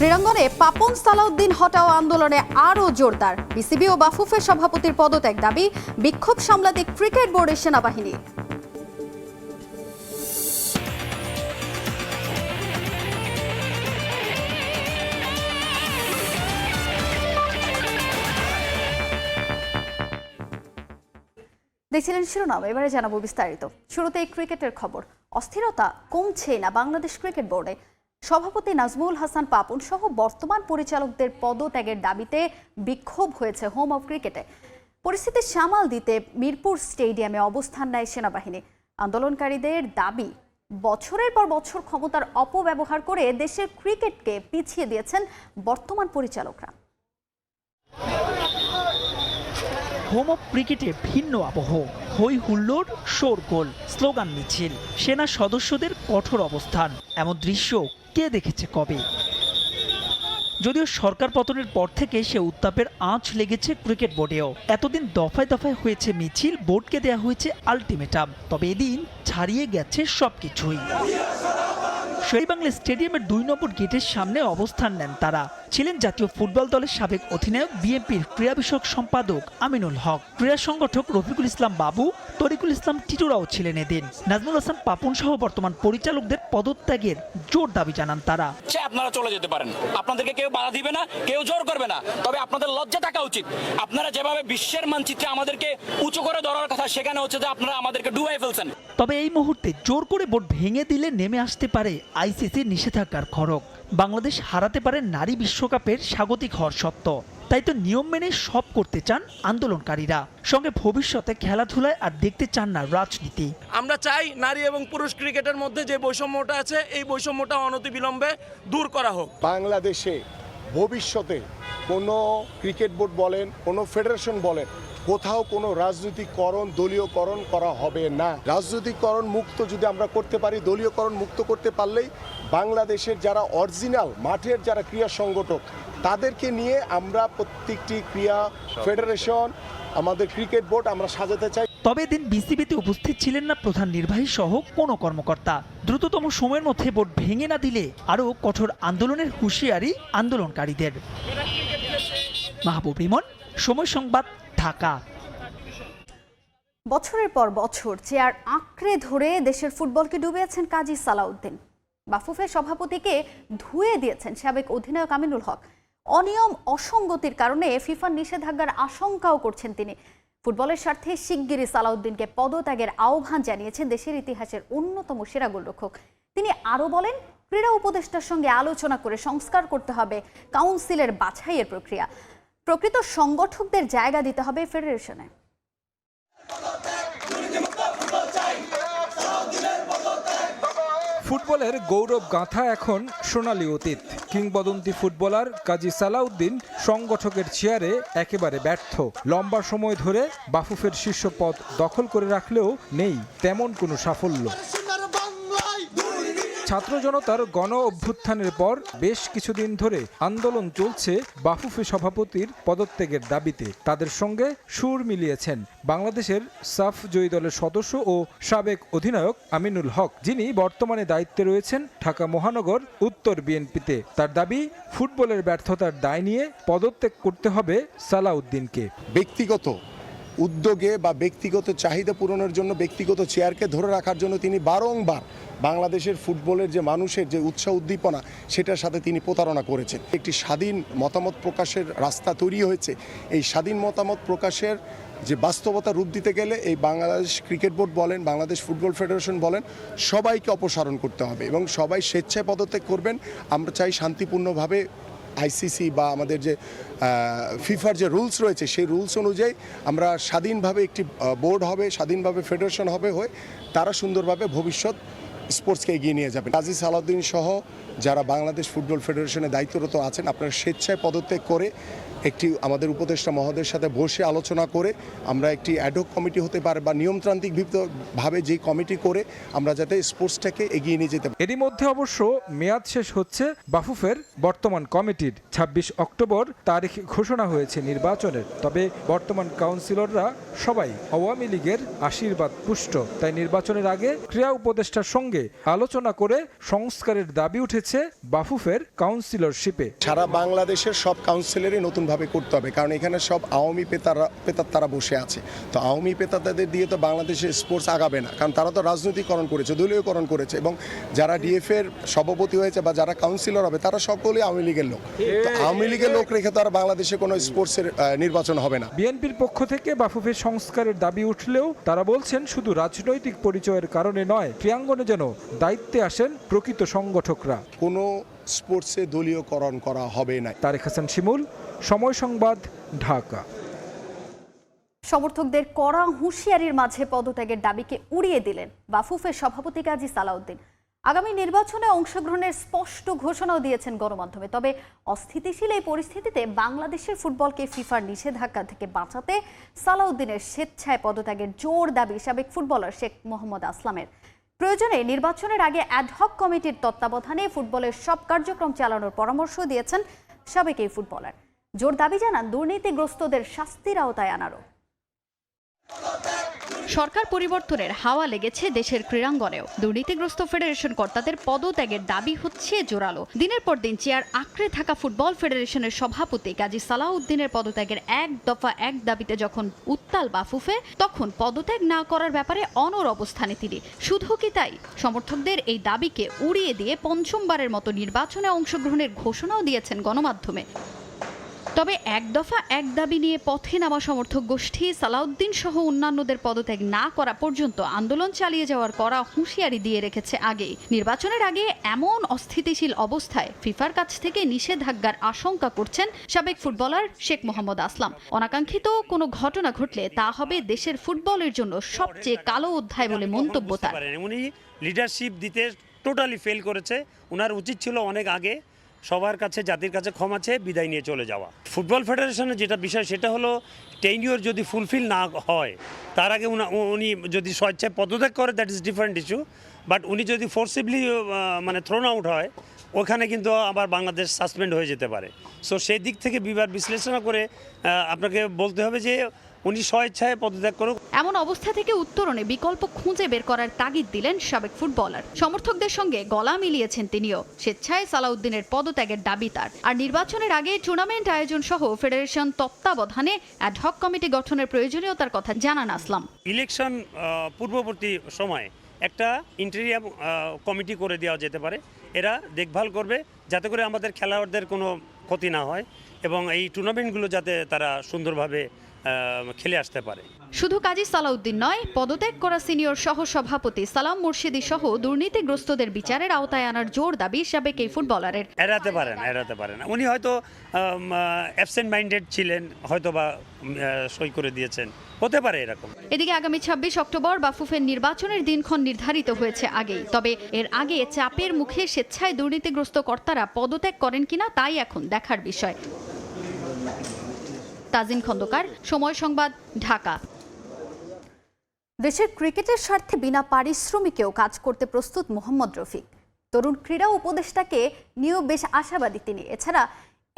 ক্রীড়াঙ্গনে পাপন সালাউদ্দিন হটাও আন্দোলনে আরও জোরদার। বিসিবি ও বাফুফের সভাপতির পদত্যাগ দাবি, বিক্ষোভ সামলাতে ক্রিকেট বোর্ডের সেনাবাহিনী। দেখছিলেন শিরোনাম, এবারে জানাবো বিস্তারিত। শুরুতেই ক্রিকেটের খবর। অস্থিরতা কমছে না বাংলাদেশ ক্রিকেট বোর্ডে। সভাপতি নাজমুল হাসান পাপন সহ বর্তমান পরিচালকদের পদত্যাগের দাবিতে বিক্ষোভ হয়েছে হোম অব ক্রিকেটে। পরিস্থিতি সামাল দিতে মিরপুর স্টেডিয়ামে অবস্থান নেয় সেনাবাহিনী। আন্দোলনকারীদের দাবি, বছরের পর বছর ক্ষমতার অপব্যবহার করে দেশের ক্রিকেটকে পিছিয়ে দিয়েছেন বর্তমান পরিচালকরা। হোম অব ক্রিকেটে ভিন্ন আবহ, হই হুল্লোড়, শোরগোল, স্লোগান মিছিল, সেনা সদস্যদের কঠোর অবস্থান। এমন দৃশ্য কে দেখেছে কবে? যদিও সরকার পতনের পর থেকে সে উত্তাপের আঁচ লেগেছে ক্রিকেট বোর্ডেও। এতদিন দফায় দফায় হয়েছে মিছিল, বোর্ডকে দেয়া হয়েছে আলটিমেটাম। তবে এদিন ছাড়িয়ে গেছে সবকিছুই। শেরেবাংলা স্টেডিয়ামের ২ নম্বর গেটের সামনে অবস্থান নেন তারা। ছিলেন জাতীয় ফুটবল দলের সাবেক অধিনায়ক, বিএনপির ক্রীড়া বিষয়ক সম্পাদক আমিনুল হক, ক্রীড়া সংগঠক রফিকুল ইসলাম বাবু, তরিকুল ইসলাম টিটুরাও ছিলেন এদিন। নাজমুল হাসান পাপন সহ বর্তমান পরিচালকদের পদত্যাগের জোর দাবি জানান তারা। আপনারা চলে যেতে পারেন, আপনাদেরকে কেউ বাধা দিবে না, কেউ জোর করবে না। তবে আপনাদের লজ্জা থাকা উচিত। আপনারা যেভাবে বিশ্বের মানচিত্রে আমাদেরকে উঁচু করে ধরার কথা, সেখানে হচ্ছে যে আপনারা আমাদেরকে ডুবাই ফেলছেন। তবে এই মুহূর্তে জোর করে বোর্ড ভেঙে দিলে নেমে আসতে পারে আইসিসির নিষেধাজ্ঞার খড়গ। বাংলাদেশ হারাতে পারে নারী বিশ্বকাপের স্বাগতিক হওয়ার সত্ত্ব। তাই তো নিয়ম মেনে সব করতে চান আন্দোলনকারীরা। সঙ্গে ভবিষ্যতে খেলাধুলায় আর দেখতে চান না রাজনীতি। আমরা চাই নারী এবং পুরুষ ক্রিকেটের মধ্যে যে বৈষম্যটা আছে, এই বৈষম্যটা অনতিবিলম্বে দূর করা হোক। বাংলাদেশে ভবিষ্যতে কোনো ক্রিকেট বোর্ড বলেন, কোনো ফেডারেশন বলেন, কোথাও কোনো রাজনৈতিকরণ, দলীয়করণ করা হবে না। রাজনৈতিকরণ মুক্ত যদি আমরা করতে পারি, দলীয়করণ মুক্ত করতে পারলেই বাংলাদেশের যারা অরিজিনাল মাঠের যারা ক্রীড়া সংগঠক, তাদেরকে নিয়ে আমরা প্রত্যেকটি ক্রীড়া ফেডারেশন, আমাদের ক্রিকেট বোর্ড আমরা সাজাতে চাই। তবে দিন বিসিবিতে উপস্থিত ছিলেন না প্রধান নির্বাহী সহ কোনো কর্মকর্তা। দ্রুততম সময়ের মধ্যে বোর্ড ভেঙে না দিলে আরও কঠোর আন্দোলনের হুঁশিয়ারি আন্দোলনকারীদের। মাহবুব রিমন, সময় সংবাদ, ঢাকা। বছরের পর বছর চেয়ার আঁকড়ে ধরে দেশের ফুটবলকে ডুবিয়েছেন কাজী সালাউদ্দিন। বাফুফের সভাপতিকে ধুয়ে দিয়েছেন সাবেক অধিনায়ক আমিনুল হক। অনিয়ম, অসঙ্গতির কারণে ফিফার নিষেধাজ্ঞার আশঙ্কাও করছেন তিনি। ফুটবলের স্বার্থে শিগগিরই সালাউদ্দিনকে পদত্যাগের আহ্বান জানিয়েছেন দেশের ইতিহাসের অন্যতম সেরা গোলরক্ষক। তিনি আরও বলেন, ক্রীড়া উপদেষ্টার সঙ্গে আলোচনা করে সংস্কার করতে হবে কাউন্সিলের বাছাইয়ের প্রক্রিয়া। প্রকৃত সংগঠকদের জায়গা দিতে হবে ফেডারেশনে। ফুটবলের গৌরব গাঁথা এখন সোনালী অতীত। কিংবদন্তি ফুটবলার কাজী সালাউদ্দিন সংগঠকের চেয়ারে একেবারে ব্যর্থ। লম্বা সময় ধরে বাফুফের শীর্ষ পদ দখল করে রাখলেও নেই তেমন কোনো সাফল্য। ছাত্র জনতার গণ অভ্যুত্থানের পর বেশ কিছুদিন ধরে আন্দোলন চলছে বাফুফে সভাপতির পদত্যাগের দাবিতে। তাদের সঙ্গে সুর মিলিয়েছেন বাংলাদেশের সাফ জয়ী দলের সদস্য ও সাবেক অধিনায়ক আমিনুল হক, যিনি বর্তমানে দায়িত্বে রয়েছেন ঢাকা মহানগর উত্তর বিএনপিতে। তার দাবি, ফুটবলের ব্যর্থতার দায় নিয়ে পদত্যাগ করতে হবে সালাউদ্দিনকে। ব্যক্তিগত উদ্যোগে বা ব্যক্তিগত চাহিদা পূরণের জন্য ব্যক্তিগত চেয়ারকে ধরে রাখার জন্য তিনি বারংবার বাংলাদেশের ফুটবলের যে মানুষের যে উৎসাহ উদ্দীপনা, সেটার সাথে তিনি প্রতারণা করেছেন। একটি স্বাধীন মতামত প্রকাশের রাস্তা তৈরি হয়েছে। এই স্বাধীন মতামত প্রকাশের যে বাস্তবতা রূপ দিতে গেলে এই বাংলাদেশ ক্রিকেট বোর্ড বলেন, বাংলাদেশ ফুটবল ফেডারেশন বলেন, সবাইকে অপসারণ করতে হবে এবং সবাই স্বেচ্ছায় পদত্যাগ করবেন। আমরা চাই শান্তিপূর্ণভাবে আইসিসি বা আমাদের যে ফিফার যে রুলস রয়েছে, সেই রুলস অনুযায়ী আমরা স্বাধীনভাবে একটি বোর্ড হবে, স্বাধীনভাবে ফেডারেশন হবে, হয়ে তারা সুন্দরভাবে ভবিষ্যৎ স্পোর্টসকে এগিয়ে নিয়ে যাবেন। কাজী সালাউদ্দিন সহ যারা বাংলাদেশ ফুটবল ফেডারেশনে দায়িত্বরত আছেন, আপনারা স্বেচ্ছায় পদত্যাগ করে একটি আমাদের উপদেষ্টা মহোদয়ের সাথে বসে আলোচনা করে আমরা একটি অ্যাডহক কমিটি হতে পারে বা নিয়মতান্ত্রিকভাবে যে কমিটি করে আমরা যাতে স্পোর্টসটাকে এগিয়ে নিয়ে যেতে পারি। এরই মধ্যে অবশ্য মেয়াদ শেষ হচ্ছে বাফুফের বর্তমান কমিটির। ২৬ অক্টোবর তারিখ ঘোষণা হয়েছে নির্বাচনের। তবে বর্তমান কাউন্সিলররা সবাই আওয়ামী লীগের আশীর্বাদ পুষ্ট। তাই নির্বাচনের আগে ক্রীড়া উপদেষ্টার সঙ্গে আলোচনা করে সংস্কারের দাবি উঠেছে উঠেছে বাফুফের কাউন্সিলরশিপে। সারা বাংলাদেশের সব কাউন্সিলরই নতুনভাবে করতে হবে, কারণ এখানে সব আওয়ামী পেতারা বসে আছে। তো আওয়ামী পেতাদের দিয়ে তো বাংলাদেশের স্পোর্টস আগাবে না, কারণ তারা তো রাজনৈতিকরণ করেছে, দলীয়করণ করেছে, এবং যারা ডিএফ এর সভাপতি হয়েছে বা যারা কাউন্সিলর হবে তারা সকলেই আওয়ামী লীগের লোক। তো আওয়ামী লীগের লোক রেখে তো আর বাংলাদেশে কোনো স্পোর্টসের নির্বাচন হবে না। বিএনপির পক্ষ থেকে বাফুফের সংস্কারের দাবি উঠলেও তারা বলছেন শুধু রাজনৈতিক পরিচয়ের কারণে নয়, ক্রীড়াঙ্গনে যেন দায়িত্বে আসেন প্রকৃত সংগঠকরা। কোনো স্পোর্টসে দলীয়করণ করা হবে না। তারেক হাসান শিমুল, সময় সংবাদ, ঢাকা। সমর্থকদের কড়া হুঁশিয়ারির মাঝে পদত্যাগের দাবিকে উড়িয়ে দিলেন বাফুফের সভাপতি কাজী সালাউদ্দিন। আগামী নির্বাচনে অংশগ্রহণের স্পষ্ট ঘোষণাও দিয়েছেন গণমাধ্যমে। তবে অস্থিতিশীল এই পরিস্থিতিতে বাংলাদেশের ফুটবলকে ফিফার নিষেধাজ্ঞা থেকে বাঁচাতে সালাউদ্দিনের স্বেচ্ছায় পদত্যাগের জোর দাবি সাবেক ফুটবলার শেখ মোহাম্মদ আসলামের। প্রয়োজনে নির্বাচনের আগে অ্যাডহক কমিটির তত্ত্বাবধানে ফুটবলের সব কার্যক্রম চালানোর পরামর্শ দিয়েছেন সাবেক এই ফুটবলার। জোর দাবি জানান দুর্নীতিগ্রস্তদের শাস্তির আওতায় আনারও। সরকার পরিবর্তনের হাওয়া লেগেছে দেশের ক্রীড়াঙ্গনেও। দুর্নীতিগ্রস্ত ফেডারেশন কর্তাদের পদত্যাগের দাবি হচ্ছে জোরালো। দিনের পর দিন চেয়ার আঁকড়ে থাকা ফুটবল ফেডারেশনের সভাপতি কাজী সালাউদ্দিনের পদত্যাগের এক দফা এক দাবিতে যখন উত্তাল বাফুফে, তখন পদত্যাগ না করার ব্যাপারে অনড় অবস্থানে তিনি। শুধু কি তাই, সমর্থকদের এই দাবিকে উড়িয়ে দিয়ে পঞ্চমবারের মতো নির্বাচনে অংশগ্রহণের ঘোষণাও দিয়েছেন গণমাধ্যমে। তবে এক দফা এক দাবি নিয়ে পথে নামা সমর্থক গোষ্ঠী সালাউদ্দিন সহ অন্যান্যদের পদত্যাগ না করা পর্যন্ত আন্দোলন চালিয়ে যাওয়ার কড়া হুঁশিয়ারি দিয়ে রেখেছে আগেই। নির্বাচনের আগে এমন অস্থিতিশীল অবস্থায় ফিফার কাছ থেকে নিষেধাজ্ঞার আশঙ্কা করছেন সাবেক ফুটবলার শেখ মোহাম্মদ আসলাম। অনাকাঙ্ক্ষিত কোনো ঘটনা ঘটলে তা হবে দেশের ফুটবলের জন্য সবচেয়ে কালো অধ্যায় বলে মন্তব্য তার। উনি লিডারশিপ দিতে টোটালি ফেল করেছে। ওনার উচিত ছিল অনেক আগে সবার কাছে, জাতির কাছে ক্ষমা চেয়ে বিদায় নিয়ে চলে যাওয়া। ফুটবল ফেডারেশনের যেটা বিষয় সেটা হলো টেনিওর যদি ফুলফিল না হয় তার আগে উনি যদি স্বেচ্ছায় পদত্যাগ করে, that is different issue. But উনি যদি ফোর্সিবলি মানে থ্রোন আউট হয়, ওখানে কিন্তু আবার বাংলাদেশ সাসপেন্ড হয়ে যেতে পারে। সো সেই দিক থেকে বিবার বিশ্লেষণ করে আপনাকে বলতে হবে যে উনি স্বেচ্ছায় পদত্যাগ করুক। এমন অবস্থা থেকে উত্তরণে বিকল্প খুঁজে বের করার তাগিদ দিলেন সাবেক ফুটবলার। সমর্থকদের সঙ্গে গলা মিলিয়েছেন তিনিও। স্বেচ্ছায় সালাউদ্দিনের পদত্যাগের দাবি তার। আর নির্বাচনের আগে টুর্নামেন্ট আয়োজন সহ ফেডারেশন তত্ত্বাবধানে অ্যাডহক কমিটি গঠনের প্রয়োজনীয়তার কথা জানান আসলাম। ইলেকশন পূর্ববর্তী সময়ে একটা ইন্টেরিয়াম কমিটি করে দেওয়া যেতে পারে। এরা দেখভাল করবে যাতে করে আমাদের খেলোয়াড়দের কোনো ক্ষতি না হয় এবং এই টুর্নামেন্টগুলো যাতে তারা সুন্দরভাবে খেলে আসতে পারে। শুধু কাজী সালাউদ্দিন নয়, পদত্যাগ করা সিনিয়র সহ সভাপতি সালাম মুর্শিদি সহ দুর্নীতিগ্রস্তদের বিচারের আওতায় আনার জোর দাবি সাবেক এই ফুটবলারের। এড়াতে পারে না। উনি হয়তো অ্যাবসেন্ট মাইন্ডেড ছিলেন, হয়তো বা সই করে দিয়েছেন, হতে পারে এরকম। এদিকে আগামী 26 অক্টোবর বাফুফের নির্বাচনের দিনক্ষণ নির্ধারিত হয়েছে আগেই। তবে এর আগে চাপের মুখে স্বেচ্ছায় দুর্নীতিগ্রস্ত কর্তারা পদত্যাগ করেন কিনা তাই এখন দেখার বিষয়। তাজিন খন্দকার, সময় সংবাদ, ঢাকা। দেশের ক্রিকেটের স্বার্থে বিনা পারিশ্রমিকেও কাজ করতে প্রস্তুত মোহাম্মদ রফিক। তরুণ ক্রীড়া উপদেষ্টাকে নিয়েও বেশ আশাবাদী তিনি। এছাড়া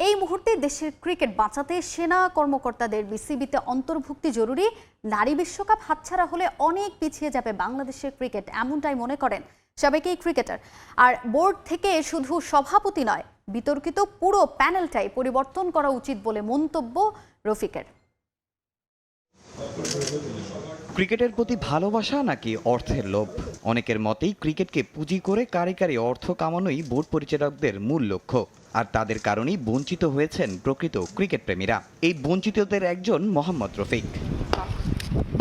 এই মুহূর্তে দেশের ক্রিকেট বাঁচাতে সেনা কর্মকর্তাদের বিসিবিতে অন্তর্ভুক্তি জরুরি। নারী বিশ্বকাপ হাতছাড়া হলে অনেক পিছিয়ে যাবে বাংলাদেশের ক্রিকেট, এমনটাই মনে করেন সাবেক এই ক্রিকেটার। আর বোর্ড থেকে শুধু সভাপতি নয়, বিতর্কিত পুরো প্যানেলটাই পরিবর্তন করা উচিত বলে মন্তব্য রফিকের। ক্রিকেটের প্রতি ভালোবাসা নাকি অর্থের লোভ? অনেকের মতেই ক্রিকেটকে পুঁজি করে কারি কারি অর্থ কামানোই বোর্ড পরিচালকদের মূল লক্ষ্য। আর তাদের কারণেই বঞ্চিত হয়েছেন প্রকৃত ক্রিকেট প্রেমীরা। এই বঞ্চিতদের একজন মোহাম্মদ রফিক।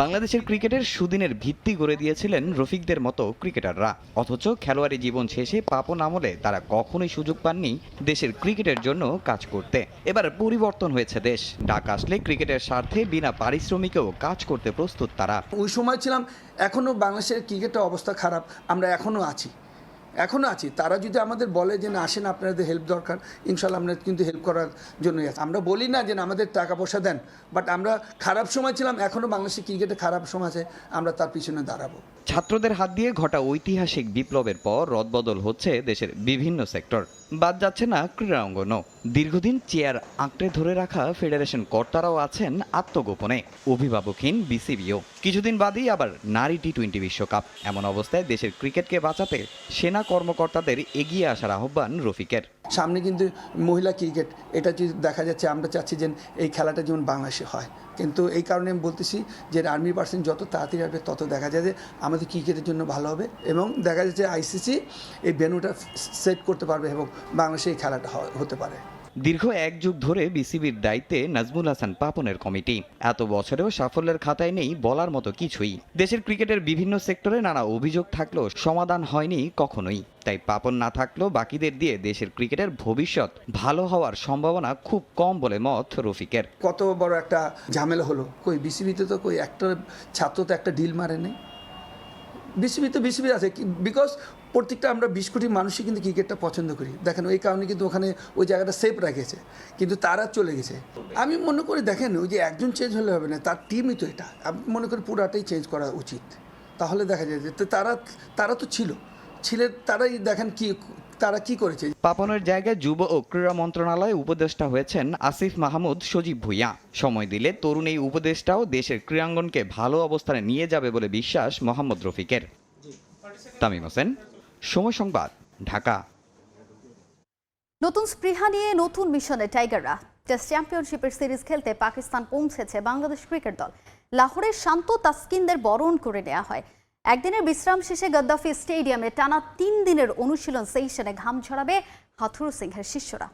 বাংলাদেশের ক্রিকেটের সুদিনের ভিত্তি গড়ে দিয়েছিলেন রফিকদের মতো ক্রিকেটাররা। অথচ খেলোয়াড়ি জীবন শেষে পাপন আমলে তারা কখনোই সুযোগ পাননি দেশের ক্রিকেটের জন্য কাজ করতে। এবার পরিবর্তন হয়েছে দেশ। ডাক আসলে ক্রিকেটের স্বার্থে বিনা পারিশ্রমিকেও কাজ করতে প্রস্তুত তারা। ওই সময় ছিলাম, এখনও বাংলাদেশের ক্রিকেটের অবস্থা খারাপ, আমরা এখনও আছি। তারা যদি আমাদের বলে যে না আসেন, আপনাদের হেল্প দরকার, ইনশাল্লাহ আমরা কিন্তু হেল্প করার জন্যই আছি। আমরা বলি না যে আমাদের টাকা পয়সা দেন, বাট আমরা খারাপ সময় ছিলাম, এখনও বাংলাদেশের ক্রিকেটে খারাপ সময় আছে, আমরা তার পিছনে দাঁড়াবো। ছাত্রদের হাত দিয়ে ঘটা ঐতিহাসিক বিপ্লবের পর রদবদল হচ্ছে দেশের বিভিন্ন সেক্টর। বাদ যাচ্ছে না ক্রীড়াঙ্গনও। দীর্ঘদিন চেয়ার আঁকড়ে ধরে রাখা ফেডারেশন কর্তারাও আছেন আত্মগোপনে, অভিভাবকহীন বিসিবিও। কিছুদিন বাদেই আবার নারী টি-20 বিশ্বকাপ। এমন অবস্থায় দেশের ক্রিকেটকে বাঁচাতে সেনা কর্মকর্তাদের এগিয়ে আসার আহ্বান রফিকের। সামনে কিন্তু মহিলা ক্রিকেট, এটা যদি দেখা যাচ্ছে, আমরা চাচ্ছি যে এই খেলাটা যেমন বাংলাদেশে হয়, কিন্তু এই কারণে আমি বলতেছি যে আর্মি পার্সেন্ট যত তাড়াতাড়ি আসবে তত দেখা যায় যে আমাদের ক্রিকেটের জন্য ভালো হবে, এবং দেখা যাচ্ছে আইসিসি এই ভেন্যুটা সেট করতে পারবে এবং বাংলাদেশে এই খেলাটা হতে পারে। দীর্ঘ এক যুগ ধরে বিসিবির দায়িত্বে নাজমুল হাসান পাপনের কমিটি। এত বছরেও সাফল্যের খাতায় নেই বলার মতো কিছুই। দেশের ক্রিকেটের বিভিন্ন সেক্টরে নানা অভিযোগ থাকলেও সমাধান হয়নি কখনোই। তাই পাপন না থাকলেও বাকিদের দিয়ে দেশের ক্রিকেটের ভবিষ্যৎ ভালো হওয়ার সম্ভাবনা খুব কম বলে মত রফিকের। কত বড় একটা ঝামেলা হলো, কই বিসিবিতে তো কই একটা ছাত্র তো একটা ডিল মারে নেই। বিসিবি তো বিসিবি আছে, বিকজ প্রত্যেকটা আমরা 20 কোটি মানুষই কিন্তু ক্রিকেটটা পছন্দ করি। দেখেন ওই কারণে কিন্তু ওখানে ওই জায়গাটা সেফ রেখেছে, কিন্তু তারা চলে গেছে। আমি মনে করি দেখেন ওই যে একজন চেঞ্জ হলে হবে না, তার টিমই তো এটা। আমি মনে করি পুরাটাই চেঞ্জ করা উচিত, তাহলে দেখা যায় যে তারা তো ছিল তারাই দেখেন তারা কি করেছে। পাপনের জায়গায় যুব ও ক্রীড়া মন্ত্রণালয়ে উপদেষ্টা হয়েছেন আসিফ মাহমুদ সজীব ভুঁইয়া। সময় দিলে তরুণ এই উপদেষ্টাও দেশের ক্রীড়াঙ্গনকে ভালো অবস্থানে নিয়ে যাবে বলে বিশ্বাস মোহাম্মদ রফিকের। তামিম হোসেন, সময় সংবাদ, ঢাকা। নতুন স্পৃহা নিয়ে নতুন মিশনে টাইগাররা। টেস্ট চ্যাম্পিয়নশিপের সিরিজ খেলতে পাকিস্তান পৌঁছেছে বাংলাদেশ ক্রিকেট দল। লাহোরের শান্ত তাসকিনদের বরণ করে নেওয়া হয়। একদিনের বিশ্রাম শেষে গদ্দাফি স্টেডিয়ামে টানা 3 দিনের অনুশীলন সেশনে ঘাম ঝরাবে হাথুরু সিংহের শিষ্যরা।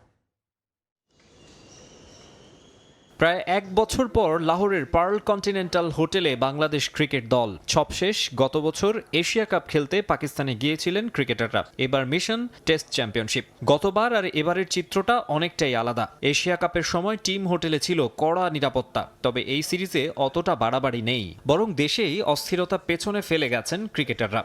প্রায় 1 বছর পর লাহোরের পার্ল কন্টিনেন্টাল হোটেলে বাংলাদেশ ক্রিকেট দল সবশেষ গত বছর এশিয়া কাপ খেলতে পাকিস্তানে গিয়েছিলেন ক্রিকেটাররা। এবার মিশন টেস্ট চ্যাম্পিয়নশিপ। গতবার আর এবারের চিত্রটা অনেকটাই আলাদা। এশিয়া কাপের সময় টিম হোটেলে ছিল কড়া নিরাপত্তা, তবে এই সিরিজে অতটা বাড়াবাড়ি নেই, বরং দেশেই অস্থিরতা পেছনে ফেলে গেছেন ক্রিকেটাররা।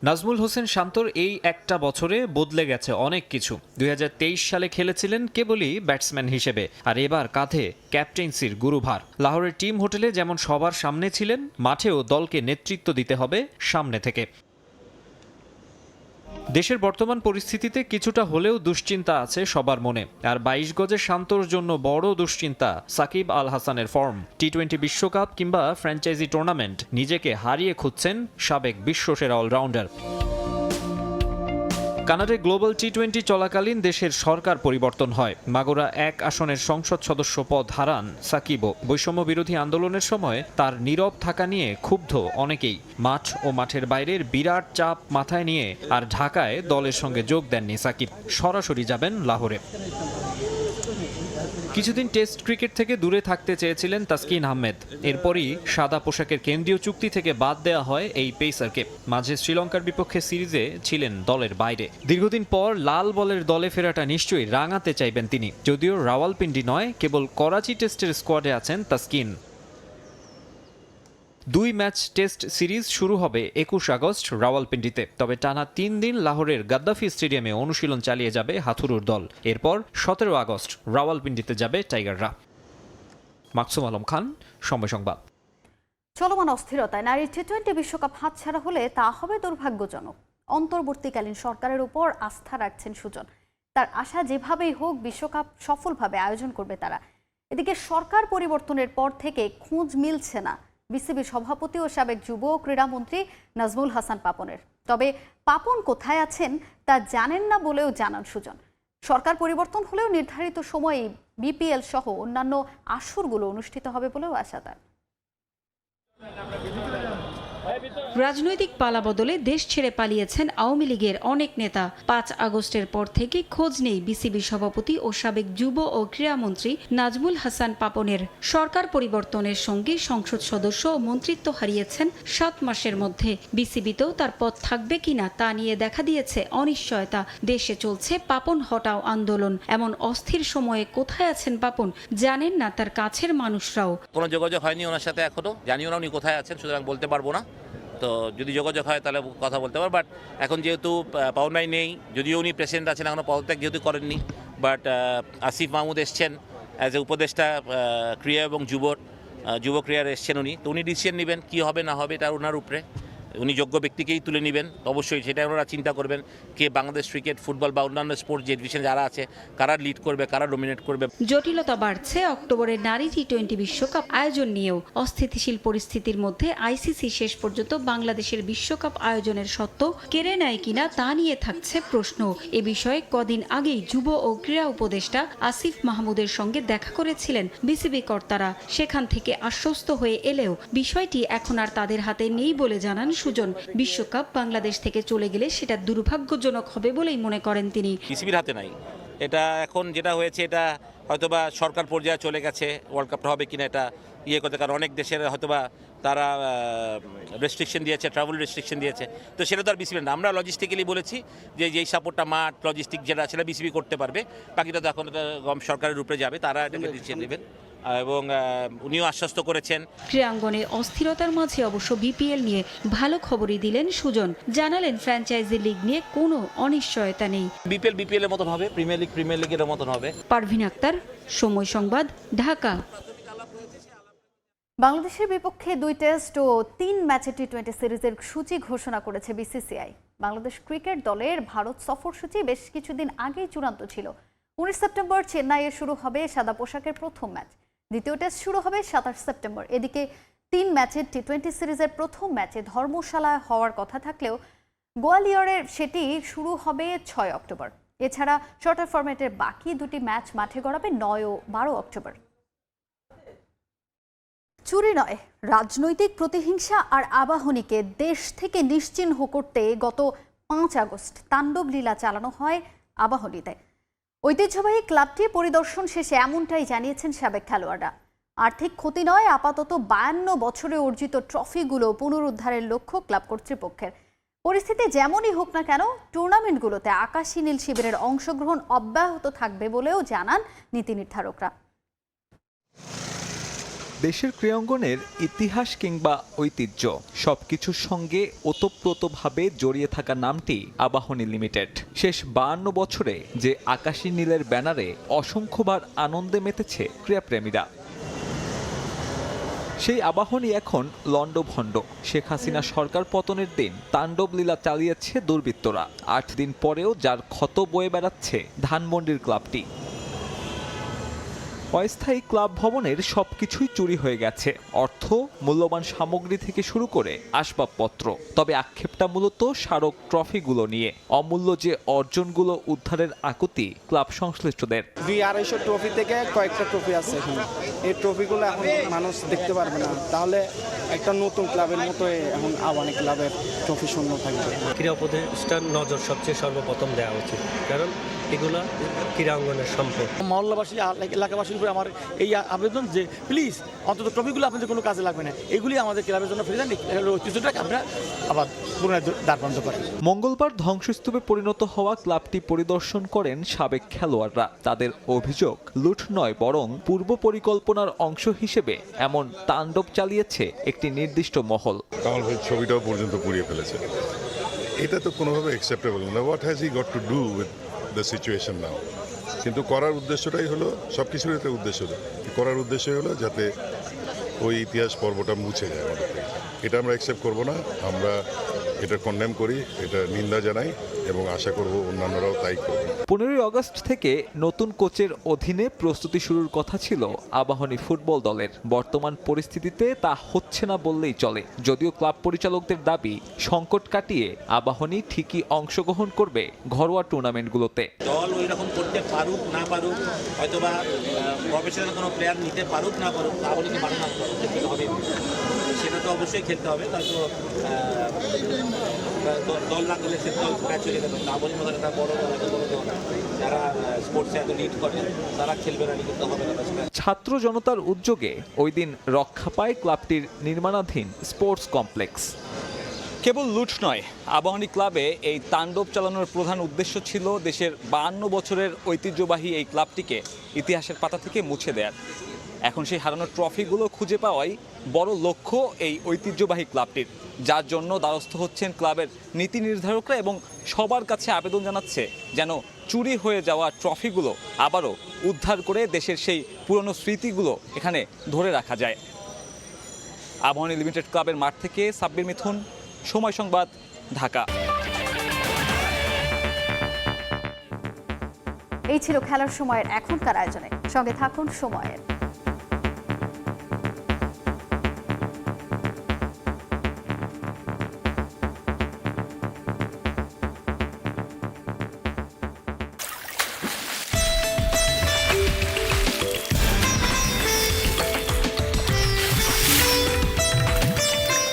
নাজমুল হোসেন শান্তর এই একটা বছরে বদলে গেছে অনেক কিছু। 2023 সালে খেলেছিলেন কেবলই ব্যাটসম্যান হিসেবে, আর এবার কাঁধে ক্যাপ্টেন্সির গুরুভার। লাহোরের টিম হোটেলে যেমন সবার সামনে ছিলেন, মাঠেও দলকে নেতৃত্ব দিতে হবে সামনে থেকে। দেশের বর্তমান পরিস্থিতিতে কিছুটা হলেও দুশ্চিন্তা আছে সবার মনে, আর 22 গজের শান্তর জন্য বড় দুশ্চিন্তা সাকিব আল হাসানের ফর্ম। টি-20 বিশ্বকাপ কিংবা ফ্র্যাঞ্চাইজি টুর্নামেন্ট নিজেকে হারিয়ে খুঁজছেন সাবেক বিশ্বসেরা অলরাউন্ডার। কানাডায় গ্লোবাল টি-20 চলাকালীন দেশের সরকার পরিবর্তন হয়। মাগুরা 1 আসনের সংসদ সদস্য পদ হারান সাকিবও। বৈষম্য বিরোধী আন্দোলনের সময় তার নীরব থাকা নিয়ে ক্ষুব্ধ অনেকেই। মাঠ ও মাঠের বাইরের বিরাট চাপ মাথায় নিয়ে আর ঢাকায় দলের সঙ্গে যোগ দেননি সাকিব, সরাসরি যাবেন লাহোরে। কিছুদিন টেস্ট ক্রিকেট থেকে দূরে থাকতে চেয়েছিলেন তাসকিন আহমেদ। এরপরই সাদা পোশাকের কেন্দ্রীয় চুক্তি থেকে বাদ দেওয়া হয় এই পেসারকে। মাঝে শ্রীলঙ্কার বিপক্ষে সিরিজে ছিলেন দলের বাইরে। দীর্ঘদিন পর লাল বলের দলে ফেরাটা নিশ্চয়ই রাঙাতে চাইবেন তিনি, যদিও রাওয়ালপিন্ডি নয়, কেবল করাচি টেস্টের স্কোয়াডে আছেন তাসকিন। 2 ম্যাচ টেস্ট সিরিজ শুরু হবে 21 আগস্ট রাওয়ালপিন্ডিতে। তবে টানা 3 দিন লাহোরের গাদ্দাফি স্টেডিয়ামে অনুশীলন চালিয়ে যাবে হাথুরুর দল। এরপর 17 আগস্ট রাওয়ালপিন্ডিতে যাবে টাইগাররা। মাকসুম আলম খান, সময় সংবাদ। চলমান অস্থিরতায় নারী টি-20 বিশ্বকাপ হাতছাড়া হলে তা হবে দুর্ভাগ্যজনক। অন্তর্বর্তীকালীন সরকারের উপর আস্থা রাখছেন সুজন। তার আশা যেভাবেই হোক বিশ্বকাপ সফলভাবে আয়োজন করবে তারা। এদিকে সরকার পরিবর্তনের পর থেকে খোঁজ মিলছে না বিসিবি সভাপতি ও সাবেক যুব ক্রীড়ামন্ত্রী নাজমুল হাসান পাপনের। তবে পাপন কোথায় আছেন তা জানেন না বলেও জানান সুজন। সরকার পরিবর্তন হলেও নির্ধারিত সময়ে বিপিএল সহ অন্যান্য আসরগুলো অনুষ্ঠিত হবে বলেও আশা তার। রাজনৈতিক পালাবদলে দেশ ছেড়ে পালিয়েছেন আওয়ামী লীগের অনেক নেতা। 5 আগস্টের পর থেকে খোঁজ নেই বিসিবি সভাপতি ও সাবেক যুব ও ক্রীড়ামন্ত্রী নাজমুল হাসান পাপনের। সরকার পরিবর্তনের সঙ্গে সংসদ সদস্য ও মন্ত্রিত্ব হারিয়েছেন 7 মাসের মধ্যে। বিসিবিতেও তার পদ থাকবে কিনা তা নিয়ে দেখা দিয়েছে অনিশ্চয়তা। দেশে চলছে পাপন হটাও আন্দোলন। এমন অস্থির সময়ে কোথায় আছেন পাপন জানেন না তার কাছের মানুষরাও। কোনো যোগাযোগ হয়নি ওনার সাথে এখনো, জানিও না উনি কোথায় আছেন, সুতরাং বলতে পারবো না। তো যদি যোগাযোগ হয় তাহলে কথা বলতে পারবো। বাট এখন যেহেতু পাওন ভাই নেই, যদিও উনি প্রেসিডেন্ট আছেন, এখনও পদত্যাগ যেহেতু করেননি, বাট আসিফ মাহমুদ এসছেন অ্যাজ এ উপদেষ্টা ক্রীড়া এবং যুব ক্রীড়ার এসছেন উনি। তো উনি ডিসিশন নেবেন কী হবে না হবে, এটা ওনার উপরে। উনি যোগ্য ব্যক্তিকেই তুলে নেবেন, অবশ্যই সেটা ওনারা চিন্তা করবেন কে বাংলাদেশ ক্রিকেট, ফুটবল বা অন্যান্য স্পোর্টস যে ডিভিশন যারা আছে কারা লিড করবে, কারা ডমিনেট করবে। জটিলতা বাড়ছে অক্টোবরে নারী টি-20 বিশ্বকাপ আয়োজন নিয়েও। অস্থিতিশীল পরিস্থিতির মধ্যে আইসিসি শেষ পর্যন্ত বাংলাদেশের বিশ্বকাপ আয়োজনের সত্ত্ব কেড়ে নেয় কিনা তা নিয়ে থাকছে প্রশ্ন। এ বিষয়ে কদিন আগেই যুব ও ক্রীড়া উপদেষ্টা আসিফ মাহমুদের সঙ্গে দেখা করেছিলেন বিসিবি কর্তারা। সেখান থেকে আশ্বস্ত হয়ে এলেও বিষয়টি এখন আর তাদের হাতে নেই বলে জানান সুজন। বিশ্বকাপ বাংলাদেশ থেকে চলে গেলে সেটা দুর্ভাগ্যজনক হবে বলেই মনে করেন তিনি। বিসিবির হাতে নাই এটা, এখন যেটা হয়েছে এটা হয়তোবা সরকার পর্যায়ে চলে গেছে, ওয়ার্ল্ড কাপটা হবে কিনা এটা করতে, কারণ অনেক দেশের হয়তোবা তারা রেস্ট্রিকশন দিয়েছে, ট্রাভেল রেস্ট্রিকশন দিয়েছে, তো সেটা তো আর বিসিবি না। আমরা লজিস্টিক্যালি বলেছি যে যেই সাপোর্টটা মাঠ লজিস্টিক যেটা সেটা বিসিবি করতে পারবে, বাকিটা তো এখন সরকারের উপরে যাবে, তারা এটাকে ডিসিশন নেবেন এবং উনিও আশ্বস্ত করেছেন। ক্রীড়াঙ্গনে অস্থিরতার মাঝে অবশ্য বিপিএল নিয়ে ভালো খবরই দিলেন সুজন। জানালেন ফ্র্যাঞ্চাইজি লিগ নিয়ে কোনো অনিশ্চয়তা নেই। বিপিএল এর মতন হবে, প্রিমিয়ার লিগের মতন হবে। পারভিন আক্তার, সময় সংবাদ, ঢাকা। বাংলাদেশের বিপক্ষে 2 টেস্ট ও 3 ম্যাচের টি-20 সিরিজের সূচি ঘোষণা করেছে বিসিসিআই। বাংলাদেশ ক্রিকেট দলের ভারত সফর সূচি বেশ কিছুদিন আগেই চূড়ান্ত ছিল। 19 সেপ্টেম্বর চেন্নাইয়ে শুরু হবে সাদা পোশাকের প্রথম ম্যাচ। দ্বিতীয় টেস্ট শুরু হবে 27 সেপ্টেম্বর। এদিকে 3 ম্যাচের টি-20 সিরিজের প্রথম ম্যাচে ধর্মশালায় হওয়ার কথা থাকলেও গোয়ালিয়রের সেটি শুরু হবে 6 অক্টোবর। এছাড়া শর্টার ফরম্যাটের বাকি 2টি ম্যাচ মাঠে গড়াবে 9 ও 12 অক্টোবর। চুরি নয়, রাজনৈতিক প্রতিহিংসা আর আবাহনীকে দেশ থেকে নিশ্চিহ্ন করতে গত 5 আগস্ট তাণ্ডব লীলা চালানো হয় আবাহনীতে। ঐতিহ্যবাহী ক্লাবটি পরিদর্শন শেষে এমনটাই জানিয়েছেন সাবেক খেলোয়াড়রা। আর্থিক ক্ষতি নয়, আপাতত 52 বছরে অর্জিত ট্রফিগুলো পুনরুদ্ধারের লক্ষ্য ক্লাব কর্তৃপক্ষের। পরিস্থিতি যেমনই হোক না কেন টুর্নামেন্টগুলোতে আকাশী নীল শিবিরের অংশগ্রহণ অব্যাহত থাকবে বলেও জানান নীতি নির্ধারকরা। দেশের ক্রীড়াঙ্গনের ইতিহাস কিংবা ঐতিহ্য সবকিছুর সঙ্গে ওতপ্রোতভাবে জড়িয়ে থাকা নামটি আবাহনী লিমিটেড। শেষ 52 বছরে যে আকাশী নীলের ব্যানারে অসংখ্যবার আনন্দে মেতেছে ক্রীড়াপ্রেমীরা, সেই আবাহনী এখন লণ্ডভণ্ড। শেখ হাসিনা সরকার পতনের দিন তাণ্ডব লীলা চালিয়েছে দুর্বৃত্তরা। 8 দিন পরেও যার ক্ষত বয়ে বেড়াচ্ছে ধানমন্ডির ক্লাবটি। অস্থায়ী ক্লাব ভবনের সবকিছুই চুরি হয়ে গেছে, অর্থ, মূল্যবান সামগ্রী থেকে শুরু করে আসবাবপত্র। তবে আক্ষেপটা মূলত স্মারক ট্রফিগুলো নিয়ে। অমূল্য যে অর্জনগুলো উদ্ধারের আকুতি ক্লাব সংশ্লিষ্টদের। 200-250 ট্রফি থেকে কয়েকটা ট্রফি আছে এখানে। এই ট্রফিগুলো এখন মানুষ দেখতে পারবে না, তাহলে একটা নতুন ক্লাবের মতো এখন আবাহনী ক্লাবের ট্রফি শূন্য থাকবে। ক্রীড়া উপদেষ্টার নজর সবচেয়ে সর্বপ্রথম দেওয়া উচিত, কারণ এগুলা ক্রীড়াঙ্গনের সম্পদ। মহল্লাবাসী এলাকাবাসীর উপরে আমার এই আবেদন যে প্লিজ অন্তত ট্রফিগুলো আপনাদের কোনো কাজে লাগবে না, এগুলি আমাদের ক্লাবের জন্য ফিরে যান, ঐতিহ্যটাকে আপনারা আবার পুনরায় দ্বারবন্ধ করেন। মঙ্গলবার ধ্বংসস্তূপে পরিণত হওয়া ক্লাবটি পরিদর্শন করেন সাবেক খেলোয়াড়রা। তাদের অভিযোগ লুট নয়, বরং পূর্ব পরিকল্পনার অংশ হিসেবে এমন তাণ্ডব চালিয়েছে একটি নির্দিষ্ট মহল। কামাল ভাই ছবিটাও পর্যন্ত পুড়িয়ে ফেলেছে, এটা তো কোনোভাবে অ্যাকসেপ্টেবল না। What has he got to do with the situation now? কিন্তু করার উদ্দেশ্যটাই হলো, সব কিছুর একটা উদ্দেশ্য করার উদ্দেশ্য হলো যাতে ওই ইতিহাস পর্বটা মুছে যায় আমাদের থেকে। এটা আমরা অ্যাকসেপ্ট করবো না, আমরা এটা কন্ডেম করি, এটা নিন্দা জানাই এবং আশা করব অন্যান্যরাও তাই করবে। 15 আগস্ট থেকে নতুন কোচের অধীনে প্রস্তুতি শুরুর কথা ছিল আবাহনী ফুটবল দলের। বর্তমান পরিস্থিতিতে তা হচ্ছে না বললেই চলে। যদিও ক্লাব পরিচালকদের দাবি, সংকট কাটিয়ে আবাহনী ঠিকই অংশগ্রহণ করবে ঘরোয়া টুর্নামেন্টগুলোতে। দল ওই রকম করতে পারুক না পারুক, হয়তোবা প্রফেশনাল কোনো প্লেয়ার নিতে পারুক না পারুক, আবাহনীকে বারণ করতে হবে, সেটা তো অবশ্যই খেলতে হবে। তারপর দল না করলে সে দল ম্যাচ চলে যাবে। আবাহনীর মতো একটা বড় দল যারা স্পোর্টসে এত লিড করে তারা খেলবে না, কিন্তু হবে না। ছাত্র জনতার উদ্যোগে ওই দিন রক্ষা পায় ক্লাবটির নির্মাণাধীন স্পোর্টস কমপ্লেক্স। কেবল লুট নয়, আবাহনী ক্লাবে এই তাণ্ডব চালানোর প্রধান উদ্দেশ্য ছিল দেশের 52 বছরের ঐতিহ্যবাহী এই ক্লাবটিকে ইতিহাসের পাতা থেকে মুছে দেয়ার। এখন সেই হারানো ট্রফিগুলো খুঁজে পাওয়াই বড় লক্ষ্য এই ঐতিহ্যবাহী ক্লাবটির, যার জন্য দ্বারস্থ হচ্ছেন ক্লাবের নীতি নির্ধারকরা এবং সবার কাছে আবেদন জানাচ্ছে যেন চুরি হয়ে যাওয়া ট্রফিগুলো আবারও উদ্ধার করে দেশের সেই পুরনো স্মৃতিগুলো এখানে ধরে রাখা যায়। আবাহনী লিমিটেড ক্লাবের মাঠ থেকে সাব্বির মিথুন, সময় সংবাদ, ঢাকা। এই ছিল খেলার সময়ের এখনকার আয়োজনে। সঙ্গে থাকুন সময়ের।